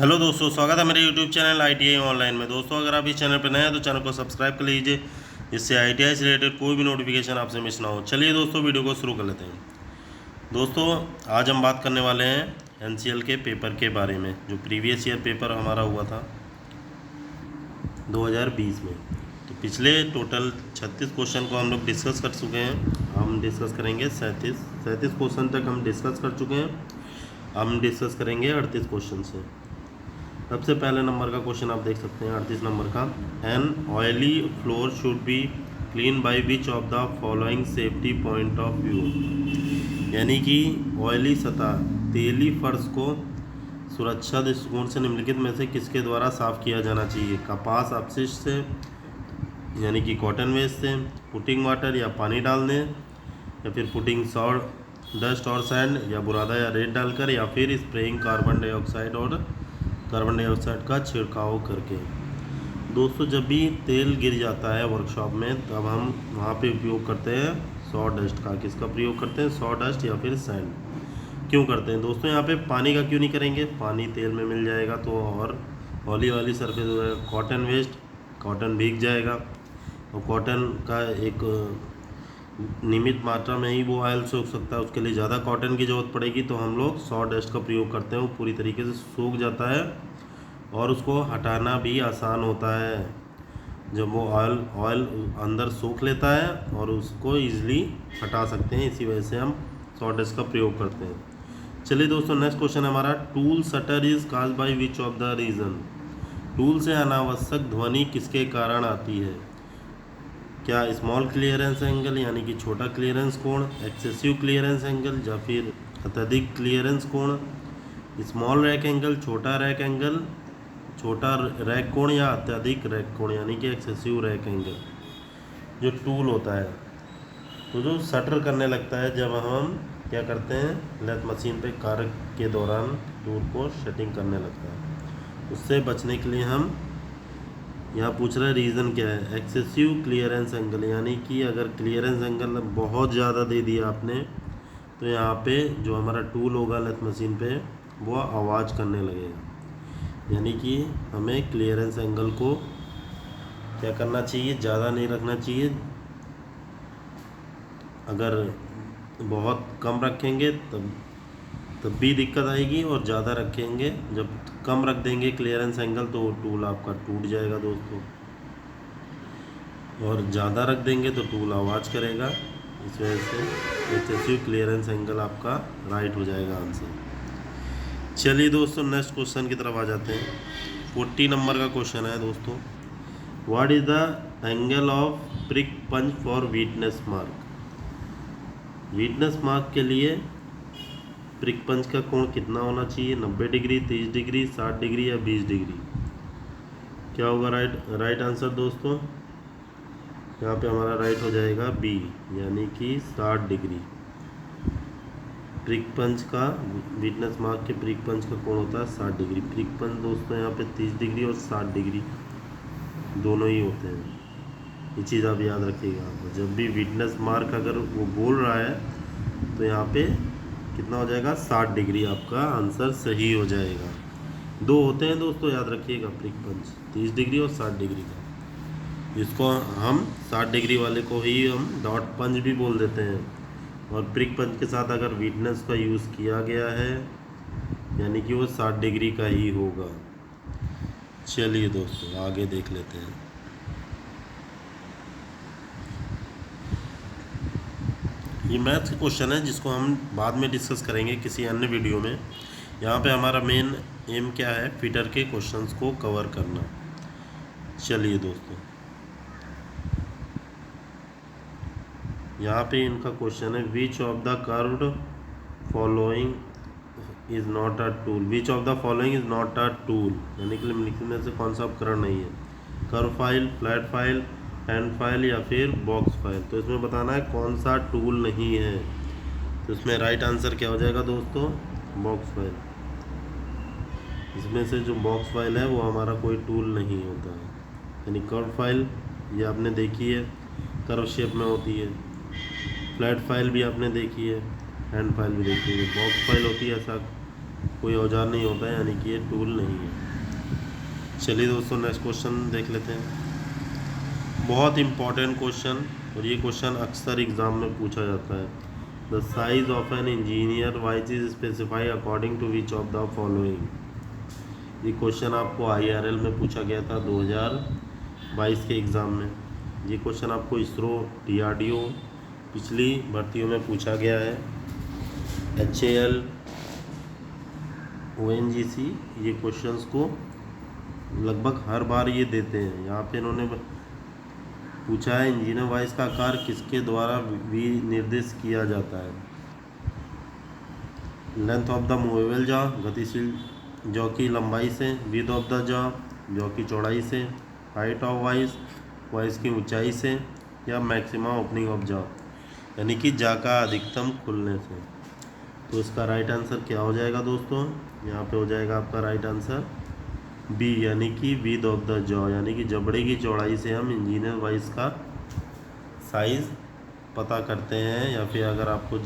Hello दोस्तों, स्वागत है मेरे यूट्यूब चैनल ITI ऑनलाइन में। दोस्तों, अगर आप इस चैनल पर नए हैं तो चैनल को सब्सक्राइब कर लीजिए, जिससे ITI से रिलेटेड कोई भी नोटिफिकेशन आपसे मिस ना हो। चलिए दोस्तों, वीडियो को शुरू कर लेते हैं। दोस्तों, आज हम बात करने वाले हैं NCL के पेपर के बारे में, जो प्रीवियस ईयर पेपर हमारा हुआ था 2020 में। तो पिछले टोटल 36 क्वेश्चन को हम लोग डिस्कस कर चुके हैं। हम डिस्कस करेंगे 37 क्वेश्चन तक हम डिस्कस कर चुके हैं। हम डिस्कस करेंगे 38 क्वेश्चन से। सबसे पहले नंबर का क्वेश्चन आप देख सकते हैं, 38 नंबर का। An oily floor should be clean by which of the following safety point of view. यानी कि ऑयली सतह, तेली फर्श को सुरक्षा दृष्टिकोण से निम्नलिखित में से किसके द्वारा साफ किया जाना चाहिए? कपास अपशिष्ट से, यानी कि कॉटन वेस्ट से, पुटिंग वाटर या पानी डालने, या फिर पुटिंग सॉल्ट, डस्ट और सैंड, या बुरादा या रेत डालकर, या फिर स्प्रेइंग कार्बन डाइऑक्साइड का छिड़काव करके। दोस्तों, जब भी तेल गिर जाता है वर्कशॉप में, तब हम वहाँ पे उपयोग करते हैं सॉ डस्ट का। किसका प्रयोग करते हैं? सॉ डस्ट या फिर सैंड। क्यों करते हैं दोस्तों? यहाँ पे पानी का क्यों नहीं करेंगे? पानी तेल में मिल जाएगा तो और ऑयली वाली सरफेस हो जाएगा। कॉटन वेस्ट, कॉटन भीग जाएगा, और कॉटन का एक नियमित मात्रा में ही वो ऑयल सूख सकता है। उसके लिए ज़्यादा कॉटन की ज़रूरत पड़ेगी, तो हम लोग सॉ डस्ट का प्रयोग करते हैं। वो पूरी तरीके से सूख जाता है और उसको हटाना भी आसान होता है। जब वो ऑयल अंदर सूख लेता है और उसको ईजिली हटा सकते हैं, इसी वजह से हम सॉ डस्ट का प्रयोग करते हैं। चलिए दोस्तों, नेक्स्ट क्वेश्चन हमारा, tool shutter is cause by which of the reason. Tool से अनावश्यक ध्वनि किसके कारण आती है? क्या स्मॉल क्लियरेंस एंगल, यानी कि छोटा क्लियरेंस कोण, एक्सेसिव क्लियरेंस एंगल, या फिर अत्यधिक क्लियरेंस कोण, स्मॉल रैक एंगल, छोटा रैक एंगल, छोटा रैक कोण, या अत्यधिक रैक कोण, यानी कि एक्सेसिव रैक एंगल। जो टूल होता है, तो जो शटर करने लगता है, जब हम क्या करते हैं, लेथ मशीन पे कार्य के दौरान टूल को शटिंग करने लगता है। उससे बचने के लिए हम यहाँ पूछ रहे हैं रीज़न क्या है? एक्सेसिव क्लियरेंस एंगल, यानी कि अगर क्लियरेंस एंगल बहुत ज़्यादा दे दिया आपने, तो यहाँ पे जो हमारा टूल होगा लेथ मशीन पे, वो आवाज़ करने लगेगा। यानी कि हमें क्लियरेंस एंगल को क्या करना चाहिए? ज़्यादा नहीं रखना चाहिए। अगर बहुत कम रखेंगे तब भी दिक्कत आएगी, और ज़्यादा रखेंगे, जब कम रख देंगे क्लियरेंस एंगल, तो टूल आपका टूट जाएगा दोस्तों। और ज़्यादा रख देंगे तो टूल आवाज़ करेगा। इस वजह से एक्सेसिव क्लियरेंस एंगल आपका राइट हो जाएगा आंसर। चलिए दोस्तों, नेक्स्ट क्वेश्चन की तरफ आ जाते हैं। 40 नंबर का क्वेश्चन है दोस्तों, what is the angle of prick punch for witness mark. Witness mark के लिए प्रिक पंच का कोण कितना होना चाहिए? 90 डिग्री, 30 डिग्री, 60 डिग्री, या 20 डिग्री? क्या होगा राइट आंसर दोस्तों? यहाँ पे हमारा राइट हो जाएगा बी, यानी कि 60 डिग्री। प्रिक पंच का, वीटनेस मार्क के प्रिक पंच का कोण होता है 60 डिग्री। प्रिक पंच दोस्तों यहाँ पे 30 डिग्री और 60 डिग्री दोनों ही होते हैं। ये चीज़ आप याद रखिएगा। जब भी वीटनेस मार्क अगर वो बोल रहा है, तो यहाँ पे कितना हो जाएगा? 60 डिग्री आपका आंसर सही हो जाएगा। दो होते हैं दोस्तों, याद रखिएगा, प्रिक पंच 30 डिग्री और 60 डिग्री का। जिसको हम 60 डिग्री वाले को ही हम डॉट पंच भी बोल देते हैं। और प्रिक पंच के साथ अगर वीटनेस का यूज़ किया गया है, यानी कि वो 60 डिग्री का ही होगा। चलिए दोस्तों, आगे देख लेते हैं। ये मैथ्स का क्वेश्चन है, जिसको हम बाद में डिस्कस करेंगे किसी अन्य वीडियो में। यहाँ पे हमारा मेन एम क्या है? फिटर के क्वेश्चंस को कवर करना। चलिए दोस्तों, यहाँ पे इनका क्वेश्चन है, which of the curved following is not a tool. Which of the following is not a tool, यानी कि निम्नलिखित में से कौन सा उपकरण नहीं है? Curve file, flat file, hand file, या फिर बॉक्स फाइल। तो इसमें बताना है कौन सा टूल नहीं है। तो इसमें राइट आंसर क्या हो जाएगा दोस्तों? Box file. इसमें से जो बॉक्स फाइल है वो हमारा कोई टूल नहीं होता है। यानी कर्व फाइल ये आपने देखी है, कर्व शेप में होती है। फ्लैट फाइल भी आपने देखी है, हैंड फाइल भी देखी है। बॉक्स फाइल होती है ऐसा कोई औजार नहीं होता है, यानी कि ये टूल नहीं है। चलिए दोस्तों नेक्स्ट क्वेश्चन देख लेते हैं। बहुत इम्पॉर्टेंट क्वेश्चन, और ये क्वेश्चन अक्सर एग्ज़ाम में पूछा जाता है। The size of an engineer vice is specify according to which of the following. ये क्वेश्चन आपको IRL में पूछा गया था 2022 के एग्ज़ाम में। ये क्वेश्चन आपको इसरो, DRDO पिछली भर्तियों में पूछा गया है। HAL, ONGC ये क्वेश्चंस को लगभग हर बार ये देते हैं। यहाँ पे इन्होंने पूछा है इंजीनियर वाइज का आकार किसके द्वारा विनिर्देश किया जाता है। Length of the movable jaw, गतिशील जॉ की लंबाई से। विड्थ ऑफ द जॉ की चौड़ाई से। हाइट ऑफ वॉइस की ऊंचाई से। या मैक्सिमम ओपनिंग ऑफ जॉ, यानी कि जॉ का अधिकतम खुलने से। तो इसका राइट आंसर क्या हो जाएगा दोस्तों? यहाँ पे हो जाएगा आपका राइट आंसर B, यानी कि विड्थ ऑफ द जॉ, यानी कि जबड़े की चौड़ाई से हम इंजीनियर वाइज का साइज़ पता करते हैं। या फिर अगर आपको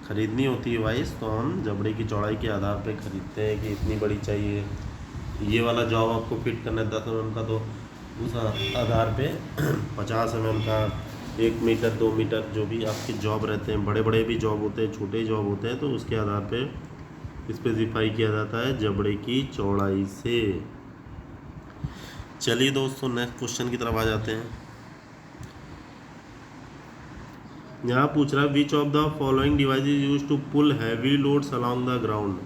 खरीदनी होती है वाइज, तो हम जबड़े की चौड़ाई के आधार पे खरीदते हैं कि इतनी बड़ी चाहिए। ये वाला जॉब आपको फिट करना है 10 mm का, तो उस आधार पे 50 mm का, 1 मीटर 2 मीटर जो भी आपके जॉब रहते हैं, बड़े बड़े भी जॉब होते हैं, छोटे जॉब होते हैं, तो उसके आधार पे स्पेसिफाई किया जाता है जबड़े की चौड़ाई से। चलिए दोस्तों नेक्स्ट क्वेश्चन की तरफ आ जाते हैं। यहाँ पूछ रहा है which of the following device is use to pull heavy loads along the ground.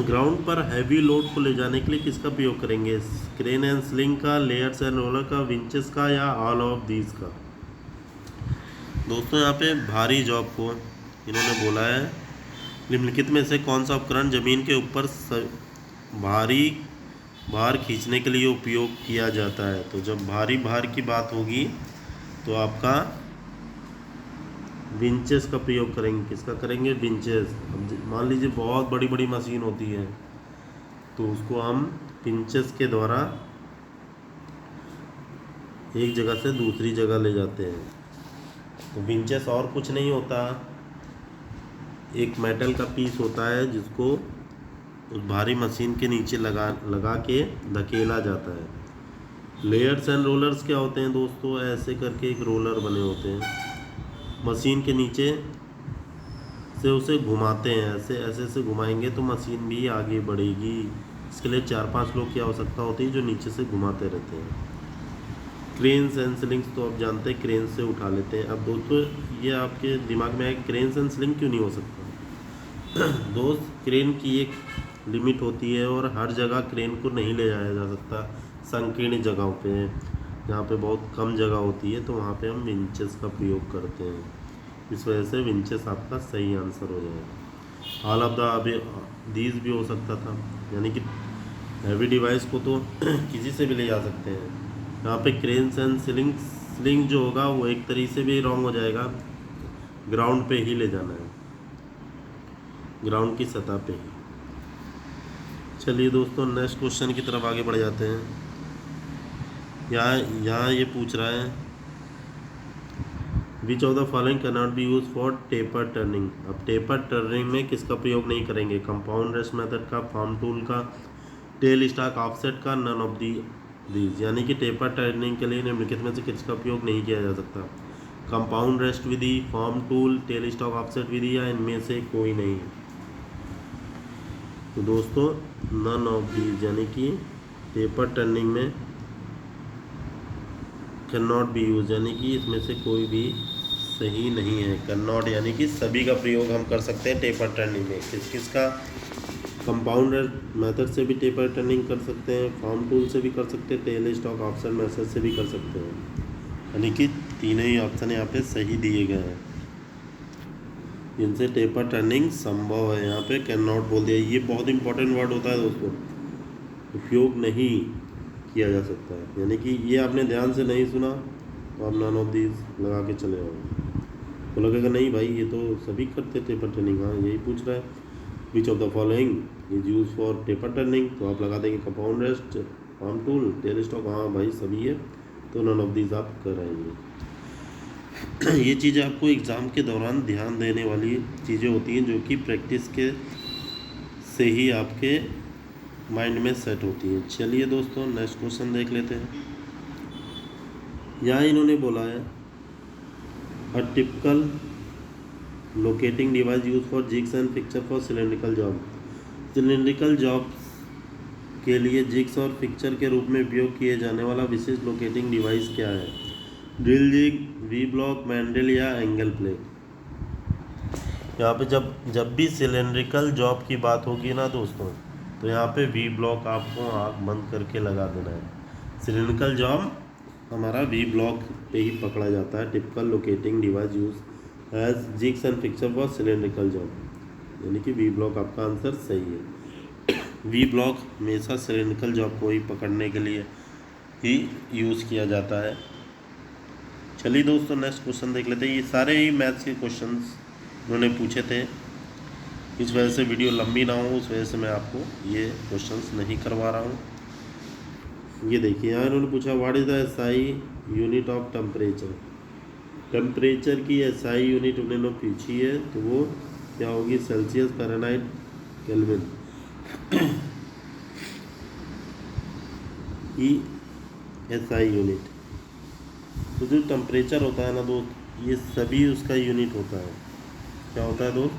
Ground पर हैवी लोड को ले जाने के लिए किसका प्रयोग करेंगे? क्रेन एंड स्लिंग का, लेयर्स एंड रोलर का, विंचेस का, या ऑल ऑफ दीज का। दोस्तों यहाँ पे भारी जॉब को इन्होंने बोला है निम्नलिखित में से कौन सा उपकरण जमीन के ऊपर भारी भार खींचने के लिए उपयोग किया जाता है। तो जब भारी भार की बात होगी तो आपका विंचेस का प्रयोग करेंगे। किसका करेंगे? विंचेस। अब मान लीजिए बहुत बड़ी बड़ी मशीन होती है, तो उसको हम विंचेस के द्वारा एक जगह से दूसरी जगह ले जाते हैं। तो विंचेस और कुछ नहीं होता, एक मेटल का पीस होता है जिसको उस भारी मशीन के नीचे लगा के धकेला जाता है। लेयर्स एंड रोलर्स क्या होते हैं दोस्तों? ऐसे करके एक रोलर बने होते हैं, मशीन के नीचे से उसे घुमाते हैं। ऐसे ऐसे से घुमाएंगे तो मशीन भी आगे बढ़ेगी। इसके लिए 4-5 लोग की आवश्यकता होती है जो नीचे से घुमाते रहते हैं। क्रेन्स एंड स्लिंग्स तो आप जानते हैं, क्रेन से उठा लेते हैं। अब दोस्तों ये आपके दिमाग में आए क्रेन्स एंड स्लिंग क्यों नहीं हो सकता? दोस्त क्रेन की एक लिमिट होती है और हर जगह क्रेन को नहीं ले जाया जा सकता। संकीर्ण जगहों पे, जहाँ पे बहुत कम जगह होती है, तो वहाँ पे हम विंचेस का प्रयोग करते हैं। इस वजह से विंचेस आपका सही आंसर हो जाएगा। ऑल ऑफ द दीज भी हो सकता था, यानी कि हैवी डिवाइस को तो किसी से भी ले जा सकते हैं। यहाँ पे क्रेन्स एंड स्लिंग जो होगा वो एक तरीके से भी रॉन्ग हो जाएगा। ग्राउंड पे ही ले जाना है, ग्राउंड की सतह पे ही। चलिए दोस्तों नेक्स्ट क्वेश्चन की तरफ आगे बढ़ जाते हैं। यहाँ ये पूछ रहा है which of the following can not be use for taper turning. अब टेपर टर्निंग में किसका प्रयोग नहीं करेंगे? कंपाउंड रेस्ट मेथड का, फार्म टूल का, टेल स्टॉक ऑफसेट का, नन ऑफ दीज। यानी कि टेपर टर्निंग के लिए निम्नलिखित में से किसका प्रयोग नहीं किया जा सकता? कंपाउंड रेस्ट विधि, form tool, tell stock offset विधि, या इनमें से कोई नहीं। तो दोस्तों नन ऑफ दीज, यानी कि टेपर टर्निंग में कैन नॉट बी यूज, यानी कि इसमें से कोई भी सही नहीं है। कैन नॉट यानी कि सभी का प्रयोग हम कर सकते हैं टेपर टर्निंग में। किसका? कंपाउंड मेथड से भी टेपर टर्निंग कर सकते हैं, फार्म टूल से भी कर सकते हैं, टेल स्टॉक ऑप्शन मेथड से भी कर सकते हैं। यानी कि तीनों ही ऑप्शन यहाँ पे सही दिए गए हैं जिनसे टेपर टर्निंग संभव है। यहाँ पे कैन नॉट बोल दिया, ये बहुत इंपॉर्टेंट वर्ड होता है दोस्तों, उपयोग नहीं किया जा सकता है। यानी कि ये आपने ध्यान से नहीं सुना तो आप नन ऑफ दीज लगा के चले आओ, तो लगेगा नहीं भाई ये तो सभी करते टेपर टर्निंग। हाँ यही पूछ रहा है which of the following is use for taper turning, तो आप लगा देंगे compound rest, form tool, tell stock. हाँ भाई सभी है, तो नन ऑफ दीज आप कराएंगे। ये चीज़ें आपको एग्ज़ाम के दौरान ध्यान देने वाली चीज़ें होती हैं, जो कि प्रैक्टिस के से ही आपके माइंड में सेट होती हैं। चलिए दोस्तों, नेक्स्ट क्वेश्चन देख लेते हैं। यहाँ इन्होंने बोला है a typical locating device use for jigs and fixture for cylindrical job. Cylindrical job के लिए जिग्स और फिक्चर के रूप में उपयोग किए जाने वाला विशिष्ट लोकेटिंग डिवाइस क्या है? Drill jig, V block, mandrel या एंगल प्लेट। यहाँ पे जब भी सिलेंड्रिकल जॉब की बात होगी ना दोस्तों, तो यहाँ पे वी ब्लॉक आपको आँख बंद करके लगा देना है। सिलेंड्रिकल जॉब हमारा वी ब्लॉक पे ही पकड़ा जाता है। Typical locating device use as jigs and fixture for cylindrical job, यानी कि वी ब्लॉक आपका आंसर सही है। वी ब्लॉक हमेशा सिलेंड्रिकल जॉब को ही पकड़ने के लिए ही यूज़ किया जाता है। चलिए दोस्तों, नेक्स्ट क्वेश्चन देख लेते हैं। ये सारे ही मैथ्स के क्वेश्चंस उन्होंने पूछे थे, इस वजह से वीडियो लंबी ना हो, उस वजह से मैं आपको ये क्वेश्चंस नहीं करवा रहा हूँ। ये देखिए, यहाँ इन्होंने पूछा what is the SI unit of temperature. Temperature की एसआई यूनिट उन्होंने पूछी है, तो वो क्या होगी? Celsius, Fahrenheit, Kelvin. ई एसआई यूनिट, तो जो टेम्परेचर होता है ना दोस्त, ये सभी उसका यूनिट होता है। क्या होता है दोस्त?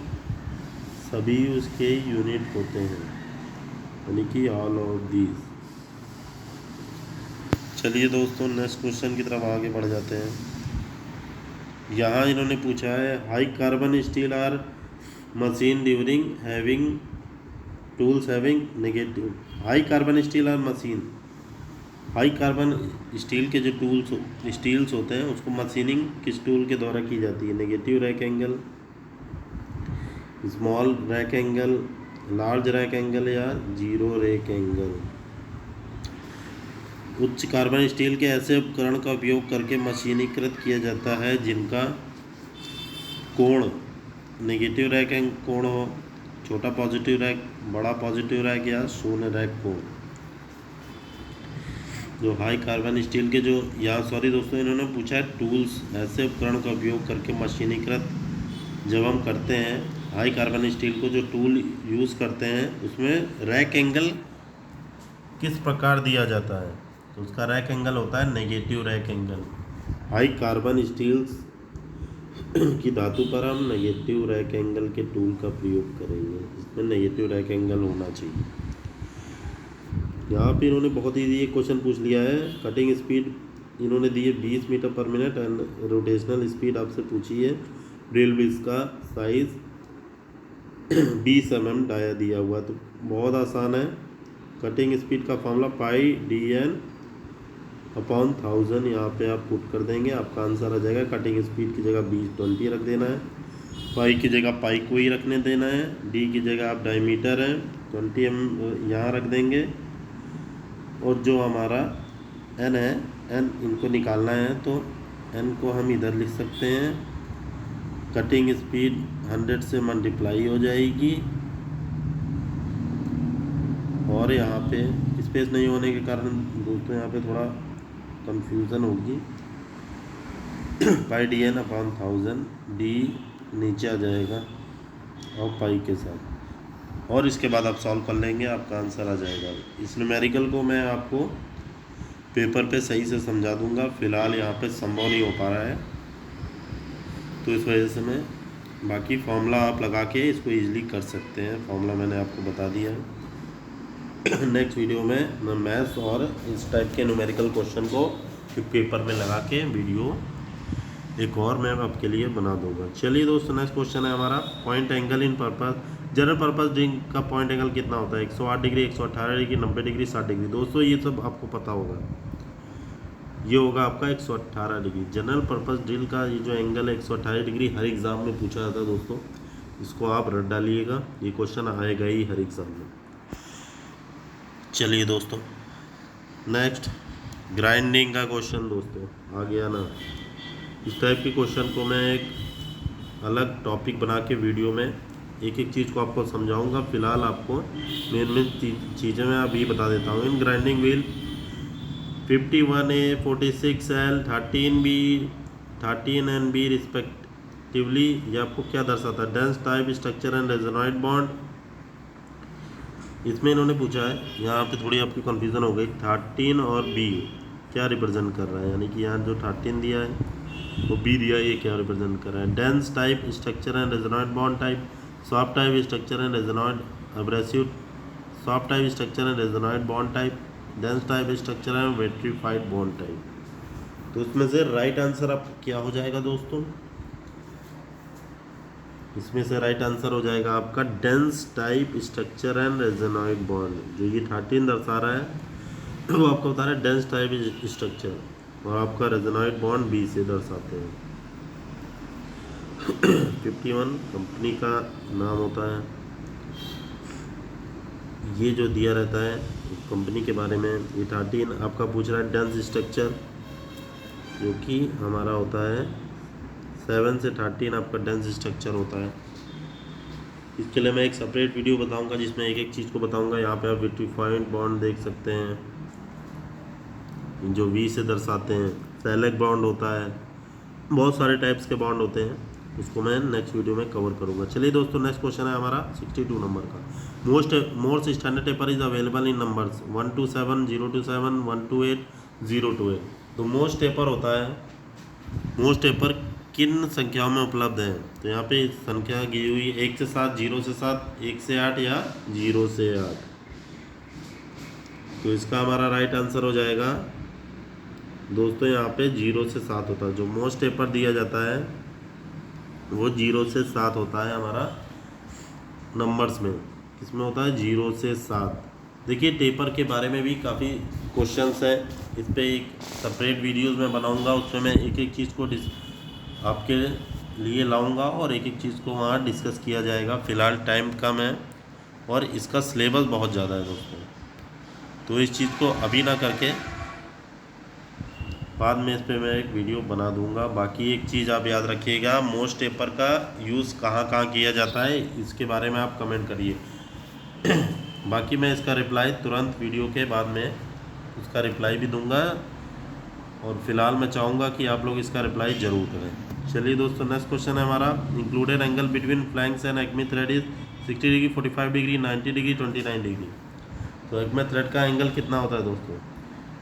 सभी उसके यूनिट होते हैं, यानी कि ऑल ऑफ दीज। चलिए दोस्तों, नेक्स्ट क्वेश्चन की तरफ आगे बढ़ जाते हैं। यहाँ इन्होंने पूछा है high carbon steel are machine during having tools having negative. High carbon steel are machine, high carbon steel के जो स्टील्स होते हैं उसको मशीनिंग किस टूल के द्वारा की जाती है? Negative rake angle, small rack angle, large rack angle या जीरो रैक एंगल। उच्च कार्बन स्टील के ऐसे उपकरण का उपयोग करके मशीनीकृत किया जाता है जिनका कोण नेगेटिव रैक कोण हो, छोटा पॉजिटिव रैक, बड़ा पॉजिटिव रैक या शून्य रैक कोण। जो हाई कार्बन स्टील के जो दोस्तों इन्होंने पूछा है टूल्स, ऐसे उपकरण का उपयोग करके मशीनीकृत जब हम करते हैं हाई कार्बन स्टील को, जो टूल यूज़ करते हैं उसमें रैक एंगल किस प्रकार दिया जाता है? तो उसका रैक एंगल होता है negative rake angle. High carbon steels की धातु पर हम नेगेटिव रैक एंगल के टूल का प्रयोग करेंगे, इसमें नेगेटिव रैक एंगल होना चाहिए। यहाँ पे इन्होंने बहुत ही ये क्वेश्चन पूछ लिया है। कटिंग स्पीड इन्होंने दी है 20 मीटर पर मिनट एंड रोटेशनल स्पीड आपसे पूछी है। ड्रिल बिट्स का साइज 20 mm डाया दिया हुआ, तो बहुत आसान है। कटिंग स्पीड का फॉर्मूला πdn/1000, यहाँ पे आप पुट कर देंगे, आपका आंसर आ जाएगा। कटिंग स्पीड की जगह 20 रख देना है, पाई की जगह पाई को ही रखने देना है, डी की जगह आप डायमीटर है 20 mm यहाँ रख देंगे, और जो हमारा एन है, एन इनको निकालना है, तो एन को हम इधर लिख सकते हैं। कटिंग स्पीड 100 से मल्टीप्लाई हो जाएगी, और यहाँ पे स्पेस नहीं होने के कारण दोस्तों यहाँ पे थोड़ा कंफ्यूजन होगी। πdn/1000, डी नीचे आ जाएगा और पाई के साथ, और इसके बाद आप सॉल्व कर लेंगे, आपका आंसर आ जाएगा। इस न्यूमेरिकल को मैं आपको पेपर पे सही से समझा दूंगा, फ़िलहाल यहाँ पे संभव नहीं हो पा रहा है, तो इस वजह से मैं बाकी फॉर्मूला आप लगा के इसको ईजिली कर सकते हैं। फॉर्मूला मैंने आपको बता दिया है। नेक्स्ट वीडियो में मैं मैथ्स और इस टाइप के न्यूमेरिकल क्वेश्चन को पेपर में लगा के वीडियो एक और मैं आपके लिए बना दूंगा। चलिए दोस्तों, नेक्स्ट क्वेश्चन है हमारा point angle in purpose general purpose drink का पॉइंट एंगल कितना होता है? 108 डिग्री, 118 डिग्री, 90 डिग्री, 60 डिग्री। दोस्तों ये सब आपको पता होगा, ये होगा आपका 118 डिग्री। जनरल पर्पस ड्रिल का ये जो एंगल है 118 डिग्री हर एग्ज़ाम में पूछा जाता है दोस्तों, इसको आप रट डालिएगा, ये क्वेश्चन आएगा ही हर एग्ज़ाम में। चलिए दोस्तों, नेक्स्ट ग्राइंडिंग का क्वेश्चन दोस्तों आ गया ना। इस टाइप के क्वेश्चन को मैं एक अलग टॉपिक बना के वीडियो में एक एक चीज़ को आपको समझाऊंगा। फिलहाल आपको मेन चीज़ें मैं अभी बता देता हूँ। इन grinding wheel 51A, 46L, 13B, 13 and B respectively, ये आपको क्या दर्शाता है? Dense type structure and resinoid bond. इसमें इन्होंने पूछा है, यहाँ पे थोड़ी आपकी कंफ्यूजन हो गई, 13 और बी क्या रिप्रेजेंट कर रहा है, यानी कि यहाँ जो 13 दिया है वो बी दिया है, ये क्या रिप्रेजेंट कर रहा है? Dense type structure and resinoid bond type, soft type structure and resinoid abrasive, soft type structure and resinoid bond type, dense type structure and vitrified bond type. तो इसमें से राइट आंसर आप क्या हो जाएगा दोस्तों? इसमें से राइट आंसर हो जाएगा आपका dense type structure and resinoid bond. जो ये 13 दर्शा रहा है वो आपको बता रहा है डेंस टाइप स्ट्रक्चर, और आपका रेजोनाइड बॉन्ड बी से दर्शाते हैं। 51 कंपनी का नाम होता है, ये जो दिया रहता है कंपनी के बारे में। ये 13 आपका पूछ रहा है डेंस स्ट्रक्चर, जो कि हमारा होता है 7 से 13 आपका डेंस स्ट्रक्चर होता है। इसके लिए मैं एक सेपरेट वीडियो बताऊंगा जिसमें एक एक चीज़ को बताऊंगा। यहाँ पे आप विट्रीफाइड बॉन्ड देख सकते हैं, जो वी से दर्शाते हैं। सेलेक्ट बॉन्ड होता है, बहुत सारे टाइप्स के बॉन्ड होते हैं, उसको मैं नेक्स्ट वीडियो में कवर करूँगा। चलिए दोस्तों, नेक्स्ट क्वेश्चन है हमारा 62 नंबर का। Most standard taper is available in numbers 1 to 7, 0 to 7, 1 to 8, 0 to 8। तो मोस्ट टेपर होता है, मोस्ट टेपर किन संख्याओं में उपलब्ध है? तो यहाँ पे संख्या दी हुई 1 से 7, 0 से 7, 1 से 8 या 0 से 8। तो इसका हमारा राइट आंसर हो जाएगा दोस्तों यहाँ पे 0 से 7 होता है। जो मोस्ट टेपर दिया जाता है वो 0 से 7 होता है हमारा नंबर्स में। किसमें होता है? 0 से 7। देखिए टेपर के बारे में भी काफ़ी क्वेश्चंस है, इस पर एक सेपरेट वीडियोज़ में बनाऊंगा, उसमें मैं एक एक चीज़ को आपके लिए लाऊंगा और एक एक चीज़ को वहाँ डिस्कस किया जाएगा। फ़िलहाल टाइम कम है और इसका सिलेबस बहुत ज़्यादा है दोस्तों, तो इस चीज़ को अभी ना करके बाद में इस पर मैं एक वीडियो बना दूंगा। बाकी एक चीज़ आप याद रखिएगा, मोस्ट टेपर का यूज़ कहाँ कहाँ किया जाता है इसके बारे में आप कमेंट करिए। बाकी मैं इसका रिप्लाई तुरंत वीडियो के बाद में उसका रिप्लाई भी दूंगा, और फिलहाल मैं चाहूँगा कि आप लोग इसका रिप्लाई ज़रूर करें। चलिए दोस्तों, नेक्स्ट क्वेश्चन है हमारा। Included angle between flanks and Acme thread is 60 degree, 45 degree, 90 degree, 29 degree. तो एक्मे थ्रेड का एंगल कितना होता है दोस्तों?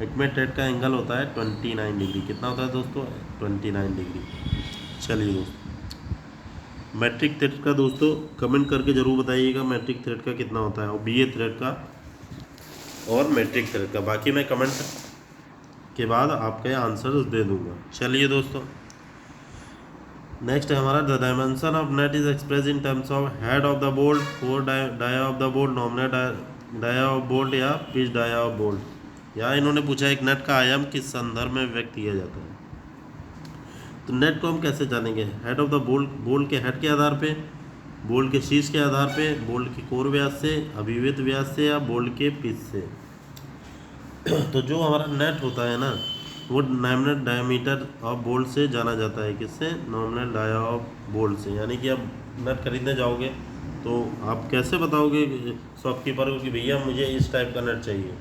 एक्मे थ्रेड का एंगल होता है 29 डिग्री। कितना होता है दोस्तों? 29 डिग्री। चलिए दोस्तों, मैट्रिक थ्रेड का दोस्तों कमेंट करके ज़रूर बताइएगा मैट्रिक थ्रेड का कितना होता है, और बीए थ्रेड का और मैट्रिक थ्रेड का। बाकी मैं कमेंट के बाद आपके आंसर्स दे दूंगा। चलिए दोस्तों, नेक्स्ट है हमारा the dimension of nut is express in terms of head of the bolt, four dia of the bolt, nominal dia of bolt या पिच डाया ऑफ बोल्ट। यहाँ इन्होंने पूछा एक नेट का आयाम किस संदर्भ में व्यक्त किया जाता है। तो नेट को हम कैसे जानेंगे? Head of the bolt, bolt के हेड के आधार पे, बोल्ट के शीर्ष के आधार पे, बोल्ट के कोर व्यास से, अभिवृत्त व्यास से, या बोल्ट के पिच से। तो जो हमारा नेट होता है ना, वो नॉमिनल डायमीटर ऑफ बोल्ट से जाना जाता है। किससे? नॉमिनल डाया ऑफ बोल्ट से। यानी कि आप नेट खरीदने जाओगे तो आप कैसे बताओगे शॉपकीपर को कि भैया मुझे इस टाइप का नेट चाहिए?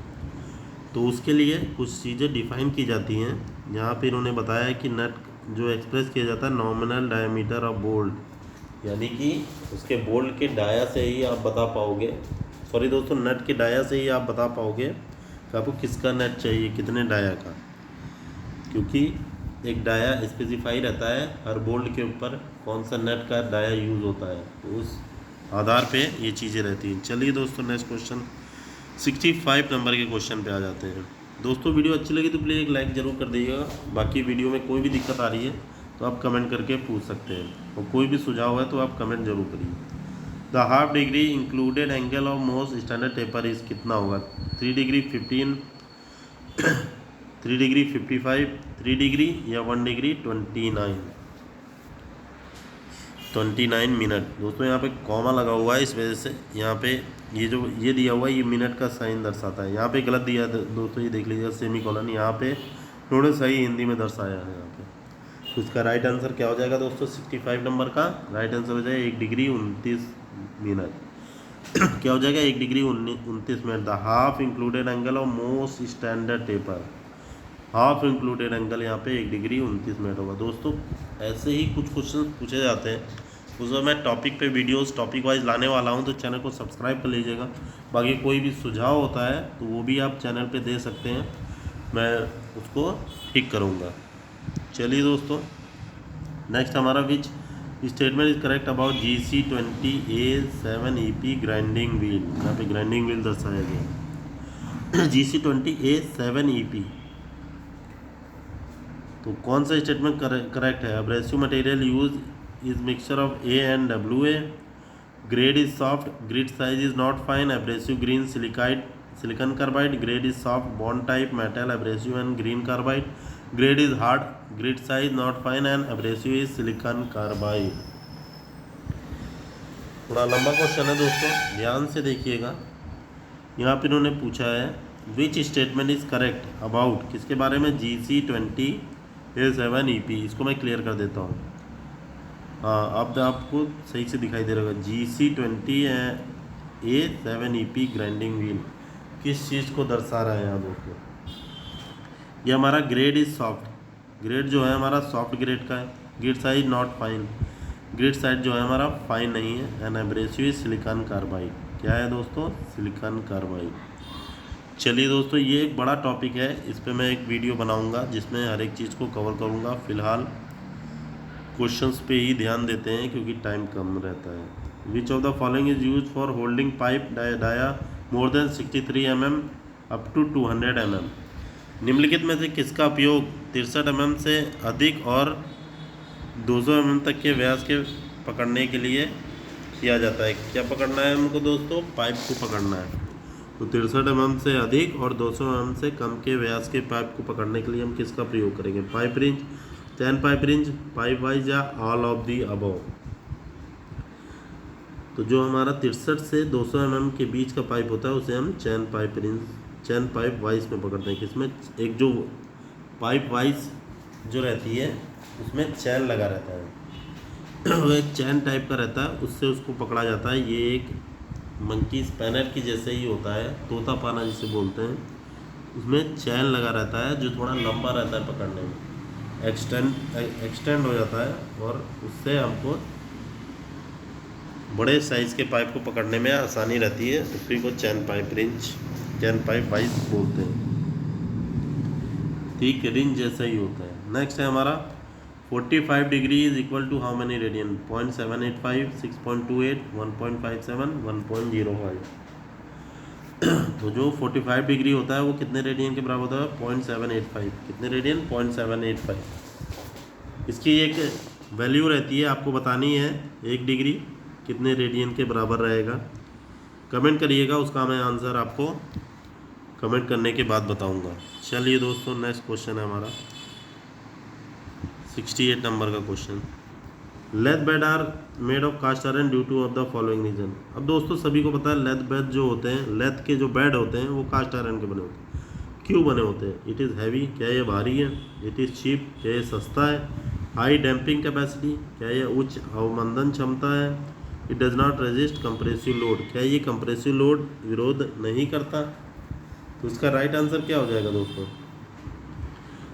तो उसके लिए कुछ चीज़ें डिफाइन की जाती हैं। यहाँ पे इन्होंने बताया है कि नेट जो एक्सप्रेस किया जाता है नॉमिनल डायमीटर ऑफ बोल्ट, यानी कि उसके बोल्ट के डाया से ही आप बता पाओगे, सॉरी दोस्तों, नेट के डाया से ही आप बता पाओगे कि आपको किसका नेट चाहिए, कितने डाया का। क्योंकि एक डाया स्पेसिफाई रहता है हर बोल्ट के ऊपर कौन सा नेट का डाया यूज़ होता है, तो उस आधार पे ये चीज़ें रहती हैं। चलिए दोस्तों, नेक्स्ट क्वेश्चन 65 नंबर के क्वेश्चन पे आ जाते हैं। दोस्तों वीडियो अच्छी लगी तो प्लीज़ एक लाइक ज़रूर कर दीजिएगा। बाकी वीडियो में कोई भी दिक्कत आ रही है तो आप कमेंट करके पूछ सकते हैं, और कोई भी सुझाव है तो आप कमेंट जरूर करिए। The half degree included angle of most standard taper is कितना होगा? 3 डिग्री, 15, 3 डिग्री, 55, 3 डिग्री, या 1 डिग्री, 29 मिनट। दोस्तों यहाँ पे कॉमा लगा हुआ है, इस वजह से यहाँ पे ये जो ये दिया हुआ है ये मिनट का साइन दर्शाता है। यहाँ पे गलत दिया है दोस्तों, ये देख लीजिएगा सेमी कॉलन, यहाँ पे थोड़े सही हिंदी में दर्शाया है यहाँ पे। तो इसका राइट आंसर क्या हो जाएगा दोस्तों? 65 नंबर का राइट आंसर हो जाएगा 1 डिग्री 29 मिनट। क्या हो जाएगा? 1 degree 29 minute. The half included angle of most standard taper, half included angle यहाँ पे 1 डिग्री 29 मिनट होगा। दोस्तों ऐसे ही कुछ क्वेश्चन पूछे जाते हैं, उसमें मैं टॉपिक पे वीडियोस टॉपिक वाइज लाने वाला हूँ, तो चैनल को सब्सक्राइब कर लीजिएगा। बाकी कोई भी सुझाव होता है तो वो भी आप चैनल पे दे सकते हैं, मैं उसको ठीक करूँगा। चलिए दोस्तों, नेक्स्ट हमारा which statement is correct about GC20A7EP grinding wheel. यहाँ पे ग्राइंडिंग व्हील दर्शाया गया GC20A7EP। तो कौन सा स्टेटमेंट करेक्ट है? Abrasive material use is mixture of A and WA, grade is soft, grid size is not fine, abrasive green silicon carbide, grade is soft bond type metal abrasive and green carbide, grade is hard, grid size not fine and abrasive is silicon carbide. थोड़ा लंबा question है दोस्तों, ध्यान से देखिएगा। यहाँ पर इन्होंने पूछा है which statement is correct about, किसके बारे में? GC20A7EP। इसको मैं क्लियर कर देता हूँ। हाँ, अब आपको सही से दिखाई दे रहा होगा। GC20A7EP ग्राइंडिंग व्हील किस चीज़ को दर्शा रहा है यहाँ दोस्तों? ये हमारा ग्रेड इज सॉफ्ट, ग्रेड जो है हमारा सॉफ्ट ग्रेड का है, grid size not fine, grid size जो है हमारा फाइन नहीं है, and abrasive is silicon carbide. क्या है दोस्तों? Silicon carbide. चलिए दोस्तों, ये एक बड़ा टॉपिक है, इस पर मैं एक वीडियो बनाऊंगा जिसमें हर एक चीज़ को कवर करूंगा। फिलहाल क्वेश्चंस पे ही ध्यान देते हैं क्योंकि टाइम कम रहता है। Which of the following is use for holding pipe dia more than 63 mm up to 200 mm? निम्नलिखित में से किसका उपयोग 63 mm से अधिक और 200 mm तक के व्यास के पकड़ने के लिए किया जाता है? क्या पकड़ना है हमको दोस्तों? पाइप को पकड़ना है। तो 63 mm से अधिक और 200 mm से कम के व्यास के पाइप को पकड़ने के लिए हम किसका प्रयोग करेंगे? पाइप रिंच, चैन पाइप रिंच, पाइप वाइज या ऑल ऑफ दी अबव? तो जो हमारा 63 से 200 mm के बीच का पाइप होता है उसे हम चैन पाइप रिंच, चैन पाइप वाइज में पकड़ते हैं। किसमें? एक जो पाइप वाइज जो रहती है उसमें चैन लगा रहता है वो एक चैन टाइप का रहता है, उससे उसको पकड़ा जाता है। ये एक मंकी स्पैनर की जैसे ही होता है, तोता पाना जिसे बोलते हैं, उसमें चैन लगा रहता है जो थोड़ा लंबा रहता है, पकड़ने में एक्सटेंड हो जाता है, और उससे हमको बड़े साइज़ के पाइप को पकड़ने में आसानी रहती है। उसी को चैन पाइप रिंच, चैन पाइप वाइज बोलते हैं। ठीक, रिंच जैसा ही होता है। नेक्स्ट है हमारा 45 degree is equal to how many radian? 0.785, 6.28, 1.57, 1.05। तो जो 45 डिग्री होता है वो कितने रेडियन के बराबर होता है? 0.785। कितने रेडियन? 0.785। इसकी एक वैल्यू रहती है, आपको बतानी है 1 डिग्री कितने रेडियन के बराबर रहेगा। कमेंट करिएगा, उसका मैं आंसर आपको कमेंट करने के बाद बताऊंगा। चलिए दोस्तों, नेक्स्ट क्वेश्चन है हमारा 68 नंबर का question. Lathe bed are made of cast iron due to of the following reason. अब दोस्तों सभी को पता है लेथ बेड जो होते हैं, लेथ के जो बेड होते हैं वो कास्ट आयरन के बने होते हैं। क्यों बने होते हैं? इट इज़ हैवी, क्या ये भारी है? इट इज़ चीप, क्या ये सस्ता है? हाई डैम्पिंग कैपेसिटी, क्या ये उच्च अवमंदन क्षमता है? It does not resist compressive load, क्या ये कंप्रेसिव लोड विरोध नहीं करता? तो इसका राइट आंसर क्या हो जाएगा दोस्तों?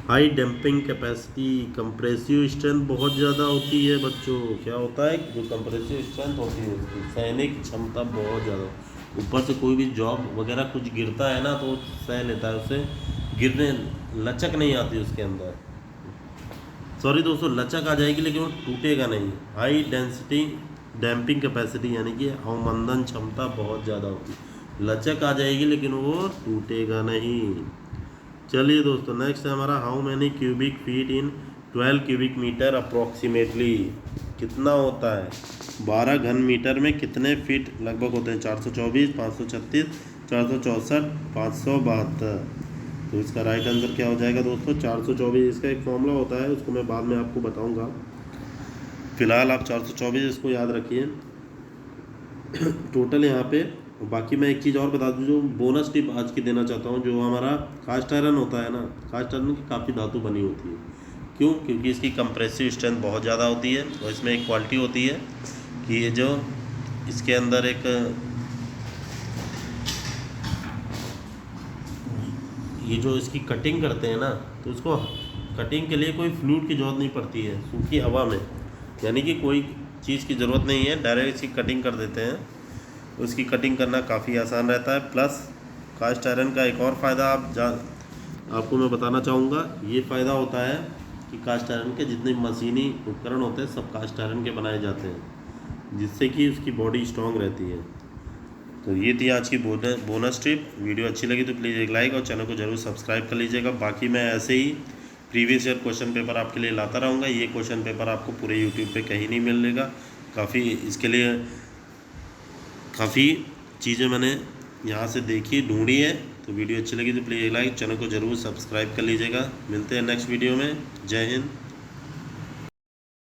High damping capacity. Compressive strength बहुत ज़्यादा होती है बच्चों। क्या होता है? जो कंप्रेसिव स्ट्रेंथ होती है उसकी सैनिक क्षमता बहुत ज़्यादा। ऊपर से कोई भी जॉब वगैरह कुछ गिरता है ना तो सह लेता है, उससे गिरने लचक नहीं आती उसके अंदर। सॉरी दोस्तों, लचक आ जाएगी लेकिन वो टूटेगा नहीं। हाई डेंसिटी डैम्पिंग कैपेसिटी यानी कि अवमंदन क्षमता बहुत ज़्यादा होती है, लचक आ जाएगी लेकिन वो टूटेगा नहीं। चलिए दोस्तों, नेक्स्ट है हमारा how many cubic feet in 12 cubic metre approximately? कितना होता है? 12 घन मीटर में कितने फीट लगभग होते हैं? 424, 536, 464, 572। तो इसका राइट आंसर क्या हो जाएगा दोस्तों? 424। इसका एक फॉर्मूला होता है, उसको मैं बाद में आपको बताऊंगा। फिलहाल आप 424 इसको याद रखिए टोटल यहाँ पे। बाकी मैं एक चीज़ और बता दूँ, जो बोनस टिप आज की देना चाहता हूँ, जो हमारा कास्ट आयरन होता है ना, कास्ट आयरन की काफ़ी धातु बनी होती है। क्यों? क्योंकि इसकी कंप्रेसिव स्ट्रेंथ बहुत ज़्यादा होती है, और इसमें एक क्वालिटी होती है कि ये जो इसके अंदर एक ये जो इसकी कटिंग करते हैं ना, तो इसको कटिंग के लिए कोई फ्लूइड की ज़रूरत नहीं पड़ती है सूखी हवा में, यानी कि कोई चीज़ की ज़रूरत नहीं है, डायरेक्ट इसकी कटिंग कर देते हैं। उसकी कटिंग करना काफ़ी आसान रहता है। प्लस कास्ट आयरन का एक और फ़ायदा आपको मैं बताना चाहूँगा, ये फ़ायदा होता है कि कास्ट आयरन के जितने मशीनी उपकरण होते हैं सब कास्ट आयरन के बनाए जाते हैं, जिससे कि उसकी बॉडी स्ट्रांग रहती है। तो ये थी आज की बोनस ट्रिप। वीडियो अच्छी लगी तो प्लीज़ एक लाइक और चैनल को ज़रूर सब्सक्राइब कर लीजिएगा। बाकी मैं ऐसे ही प्रीवियस ईयर क्वेश्चन पेपर आपके लिए लाता रहूँगा। ये क्वेश्चन पेपर आपको पूरे यूट्यूब पे कहीं नहीं मिलेगा। काफ़ी इसके लिए काफ़ी चीज़ें मैंने यहाँ से देखी ढूंढी है। तो वीडियो अच्छी लगी तो प्लीज़ एक लाइक, चैनल को ज़रूर सब्सक्राइब कर लीजिएगा। मिलते हैं नेक्स्ट वीडियो में। जय हिंद।